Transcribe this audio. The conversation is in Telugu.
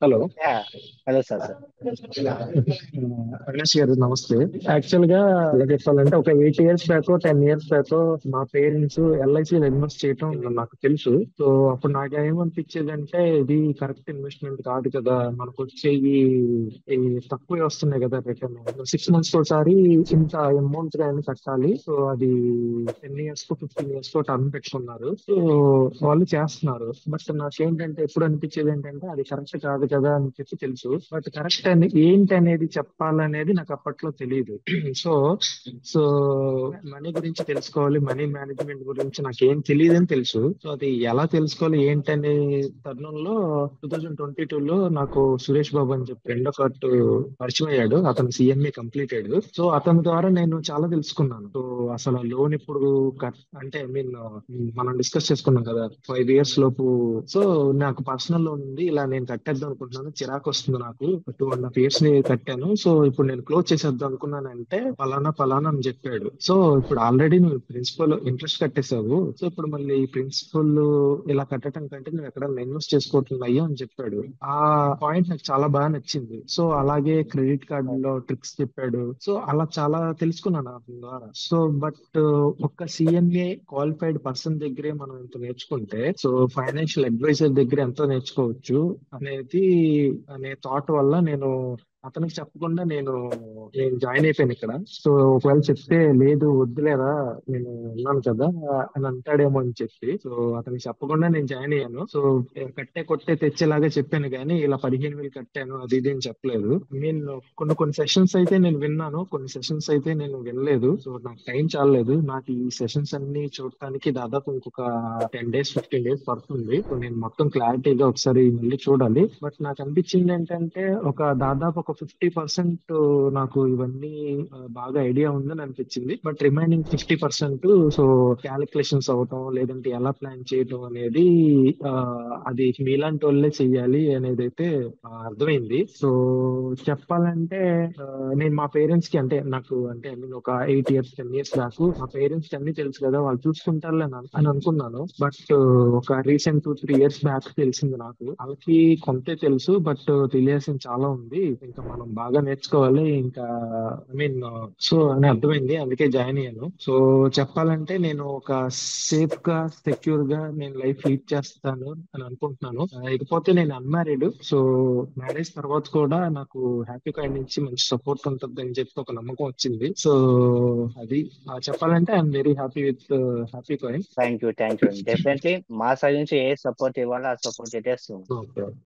Hello. Yeah! Hello sir. Avinash గారు నమస్తే. యాక్చువల్ గా ఎలా చెప్పాలంటే ఒక 8 ఇయర్స్ బ్యాక్ 10 ఇయర్స్ బ్యాక్ మా పేరెంట్స్ ఎల్ఐసిలో ఇన్వెస్ట్ చేయటం నాకు తెలుసు. సో అప్పుడు నాకు ఏమనిపించేది అంటే ఇది కరెక్ట్ ఇన్వెస్ట్మెంట్ కాదు కదా, మనకు వచ్చేవి ఈ తక్కువ వస్తున్నాయి కదా రిటర్న్. 6 మంత్స్ ఒకసారి ఇంత అమౌంట్ కానీ కట్టాలి. సో అది 10 ఇయర్స్ కో 15 ఇయర్స్ కో టర్మ్ పెట్టుకున్నారు. సో వాళ్ళు చేస్తున్నారు. బట్ నాకేంటంటే ఎప్పుడు అనిపించేది ఏంటంటే అది కరెక్ట్ కాదు కదా అని చెప్పి తెలుసు. బట్ కరెక్ట్ అని ఏంటి అనేది చెప్పాలనేది నాకు అప్పట్లో తెలియదు. సో సో మనీ గురించి తెలుసుకోవాలి, మనీ మేనేజ్మెంట్ గురించి నాకేం తెలియదని తెలుసు. సో అది ఎలా తెలుసుకోవాలి ఏంటనే తరుణంలో 2022లో నాకు సురేష్ బాబు అని చెప్పి ఫ్రెండ్ ఒకటి పరిచయం అయ్యాడు. అతను సిఎంఏ కంప్లీటెడ్. సో అతని ద్వారా నేను చాలా తెలుసుకున్నాను. సో అసలు లోన్ ఇప్పుడు అంటే ఐ మీన్ మనం డిస్కస్ చేసుకున్నాం కదా 5 ఇయర్స్ లోపు. సో నాకు పర్సనల్ లోన్ ఉంది, ఇలా నేను కట్టేద్దాం అనుకుంటున్నాను, చిరాకు వస్తుంది నాకు, 2.5 ఇయర్స్ ని కట్టాను, సో ఇప్పుడు నేను క్లోజ్ చేసేద్దాం అనుకున్నాను అంటే ఫలానా ఫలానా అని చెప్పాడు. సో ఇప్పుడు ఆల్రెడీ నువ్వు ప్రిన్సిపల్ ఇంట్రెస్ట్ కట్టేసావు, సో ఇప్పుడు మళ్ళీ ప్రిన్సిపల్ ఇలా కట్టడం కంటే నువ్వు ఎక్కడైనా ఇన్వెస్ట్ చేసుకోవట్లేదు అని చెప్పాడు. ఆ పాయింట్ నాకు చాలా బాగా నచ్చింది. సో అలాగే క్రెడిట్ కార్డులో ట్రిక్స్ చెప్పాడు. సో అలా చాలా తెలుసుకున్నాను అతని ద్వారా. సో బట్ ఒక సిఎంఏ క్వాలిఫైడ్ పర్సన్ దగ్గరే మనం ఇంత నేర్చుకుంటే సో ఫైనాన్షియల్ అడ్వైజర్ దగ్గర ఎంత నేర్చుకోవచ్చు అనేది అనే థాట్ వల్ల నేను అతనికి చెప్పకుండా నేను జాయిన్ అయిపోయాను ఇక్కడ. సో ఒకవేళ చెప్తే లేదు వద్దులేరా నేను ఉన్నాను కదా అని అంటాడేమో అని చెప్పి సో అతనికి చెప్పకుండా నేను జాయిన్ అయ్యాను. సో కట్టే కొట్టే తెచ్చేలాగా చెప్పాను కానీ ఇలా 15,000 కట్టాను అది ఇది అని చెప్పలేదు. నేను కొన్ని కొన్ని సెషన్స్ అయితే నేను విన్నాను, కొన్ని సెషన్స్ అయితే నేను వినలేదు. సో నాకు టైం చాలలేదు. నాకు ఈ సెషన్స్ అన్ని చూడటానికి దాదాపు ఇంకొక 10 డేస్ 15 డేస్ పడుతుంది. సో నేను మొత్తం క్లారిటీగా ఒకసారి మళ్ళీ చూడాలి. బట్ నాకు అనిపించింది ఏంటంటే దాదాపు ఒక 50% నాకు ఇవన్నీ బాగా ఐడియా ఉందని అనిపించింది. బట్ రిమైనింగ్ 50% సో క్యాలిక్యులేషన్స్ అవటం లేదంటే ఎలా ప్లాన్ చేయటం అనేది ఆ, అది మీలాంటి వాళ్ళే చెయ్యాలి అనేది అయితే అర్థమైంది. సో చెప్పాలంటే ఆ, నేను మా పేరెంట్స్ కి అంటే నాకు అంటే ఐ మీన్ ఒక 8 ఇయర్స్ 10 ఇయర్స్ దాకా మా పేరెంట్స్ కి అన్ని తెలుసు కదా, వాళ్ళు చూసుకుంటారులే అని అనుకున్నాను. బట్ ఒక రీసెంట్ 2-3 ఇయర్స్ బ్యాక్ తెలిసింది నాకు వాళ్ళకి కొంతే తెలుసు, బట్ తెలియాల్సింది చాలా ఉంది, ఇంకా మనం బాగా నేర్చుకోవాలి ఇంకా ఐ మీన్ సో అని అర్థమైంది. అందుకే జాయిన్ అయ్యాను. సో చెప్పాలంటే నేను ఒక సేఫ్ గా సెక్యూర్ గా నేను లైఫ్ లీడ్ చేస్తాను అని అనుకుంటున్నాను. ఇకపోతే నేను అన్మ్యారీడ్. సో మ్యారేజ్ తర్వాత కూడా నాకు హ్యాపీ కాయిన్ నుంచి మంచి సపోర్ట్ ఉంటుంది అని చెప్పి ఒక నమ్మకం వచ్చింది. సో అది చెప్పాలంటే I'm very happy with happy coin. Thank you. Definitely మా సైడ్ నుంచి ఏ సపోర్ట్ ఇవ్వాలో ఆ సపోర్ట్ అయితే ఇస్తాం. ఓకే.